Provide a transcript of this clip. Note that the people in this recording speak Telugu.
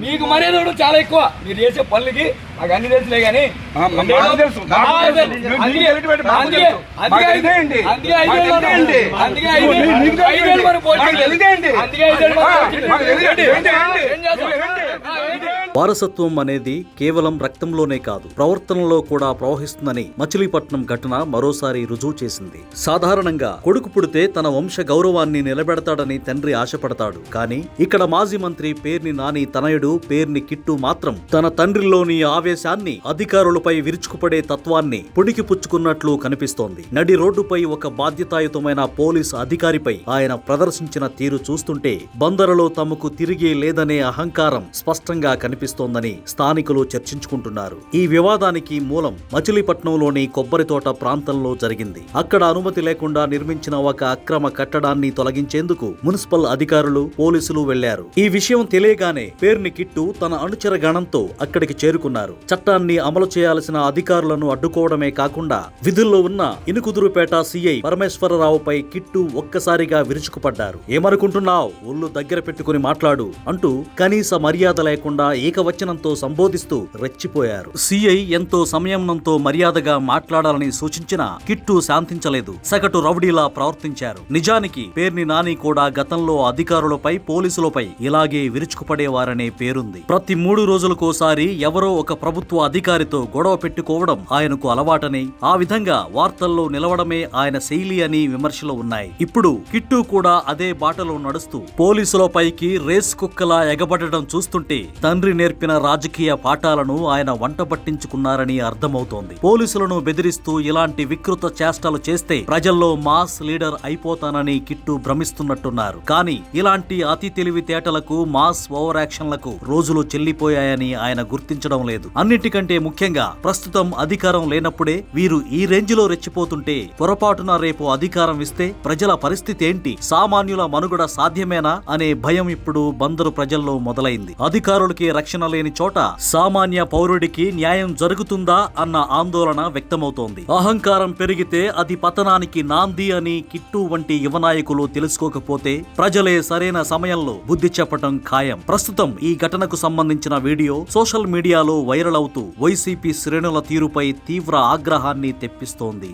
మీకు మర్యాద చాలా ఎక్కువ. మీరు చేసే పనులకి నాకు అన్ని తెలుసులే కానీ వారసత్వం అనేది కేవలం రక్తంలోనే కాదు, ప్రవర్తనలో కూడా ప్రవహిస్తుందని మచిలీపట్నం ఘటన మరోసారి రుజువు చేసింది. సాధారణంగా కొడుకు పుడితే తన వంశ గౌరవాన్ని నిలబెడతాడని తండ్రి ఆశపడతాడు. కానీ ఇక్కడ మాజీ మంత్రి పేర్ని నాని తనయుడు పేర్ని కిట్టు మాత్రం తన తండ్రిలోని ఆవేశాన్ని, అధికారులపై విరుచుకుపడే తత్వాన్ని పుడికి పుచ్చుకున్నట్లు కనిపిస్తోంది. నడి రోడ్డుపై ఒక బాధ్యతాయుతమైన పోలీసు అధికారిపై ఆయన ప్రదర్శించిన తీరు చూస్తుంటే బందరులో తమకు తిరిగే లేదనే అహంకారం స్పష్టంగా కనిపిస్తోందని స్థానికులు చర్చించుకుంటున్నారు. ఈ వివాదానికి మూలం మచిలీపట్నంలోని కొబ్బరి తోట ప్రాంతంలో జరిగింది. అక్కడ అనుమతి లేకుండా నిర్మించిన ఒక అక్రమ కట్టడాన్ని తొలగించేందుకు మున్సిపల్ అధికారులు, పోలీసులు వెళ్లారు. ఈ విషయం తెలియగానే పేర్ని కిట్టు తన అనుచర గణంతో అక్కడికి చేరుకున్నారు. చట్టాన్ని అమలు చేయాల్సిన అధికారులను అడ్డుకోవడమే కాకుండా విధుల్లో ఉన్న ఇనుకుదురుపేట సిఐ పరమేశ్వరరావుపై కిట్టు ఒక్కసారిగా విరుచుకుపడ్డారు. ఏమనుకుంటున్నావ్, ఒళ్ళు దగ్గర పెట్టుకుని మాట్లాడు అంటూ కనీస మర్యాద లేకుండా ఏకవచనంతో సంబోధిస్తూ రెచ్చిపోయారు. సిఐ ఎంతో సంయమనంతో మర్యాదగా మాట్లాడాలని సూచించినా కిట్టు శాంతించలేదు. సగటు రౌడీలా ప్రవర్తించారు. నిజానికి పేర్ని నాని కూడా గతంలో అధికారులపై, పోలీసులపై ఇలాగే విరుచుకుపడేవారనే పేరుంది. ప్రతి 3 రోజులకోసారి ఎవరో ఒక ప్రభుత్వ అధికారితో గొడవ పెట్టుకోవడం ఆయనకు అలవాటని, ఆ విధంగా వార్తల్లో నిలవడమే ఆయన శైలి అని విమర్శలు ఉన్నాయి. ఇప్పుడు కిట్టు కూడా అదే బాటలో నడుస్తూ పోలీసులపైకి రేస్ కుక్కలా ఎగబడడం చూస్తుంటే తండ్రి నేర్పిన రాజకీయ పాఠాలను ఆయన వంట పట్టించుకున్నారని అర్థమవుతోంది. పోలీసులను బెదిరిస్తూ ఇలాంటి వికృత చేష్టలు చేస్తే ప్రజల్లో మాస్ లీడర్ అయిపోతానని కిట్టు భ్రమిస్తున్నట్టున్నారు. కానీ ఇలాంటి అతి తెలివితేటలకు, మాస్ ఓవర్ యాక్షన్లకు రోజులు చెల్లిపోయాయని ఆయన గుర్తించడం లేదు. అన్నిటికంటే ముఖ్యంగా ప్రస్తుతం అధికారం లేనప్పుడే వీరు ఈ రేంజ్ లో రెచ్చిపోతుంటే పొరపాటున రేపు అధికారం ఇస్తే ప్రజల పరిస్థితి ఏంటి, సామాన్యుల మనుగడ సాధ్యమేనా అనే భయం ఇప్పుడు బందరు ప్రజల్లో మొదలైంది. అధికారులకి రక్షణ లేని చోట సామాన్య పౌరుడికి న్యాయం జరుగుతుందా అన్న ఆందోళన వ్యక్తమవుతోంది. అహంకారం పెరిగితే అది పతనానికి నాంది అని కిట్టు వంటి యువనాయకులు తెలుసుకోకపోతే ప్రజలే సరైన సమయంలో బుద్ధి చెప్పటం ఖాయం. ప్రస్తుతం ఈ ఘటనకు సంబంధించిన వీడియో సోషల్ మీడియాలో వైరల్ అవుతూ వైసీపీ శ్రేణుల తీరుపై తీవ్ర ఆగ్రహాన్ని తెప్పిస్తోంది.